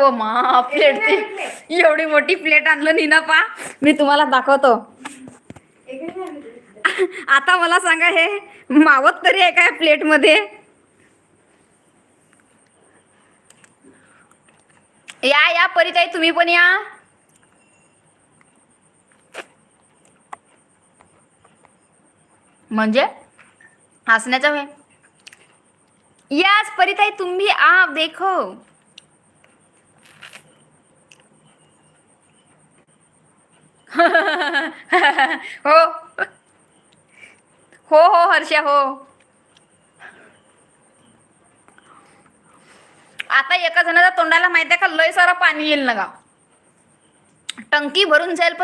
हो मा प्लेट ती एवढी मोठी प्लेट आणलं नीना पा मी तुम्हाला दाखवतो. आता मला सांगा हे मावत तरी आहे काय प्लेट मध्ये. या या परिताई तुम्ही पण या. म्हणजे हसण्याचा वे. यस परिताई तुम भी आप देखो. हो हो हो हर्षा हो. आता एका जणाच्या तोंडाला माहिती आहे का लय सारा पाणी येईल ना गा. टंकी भरून जाईल पण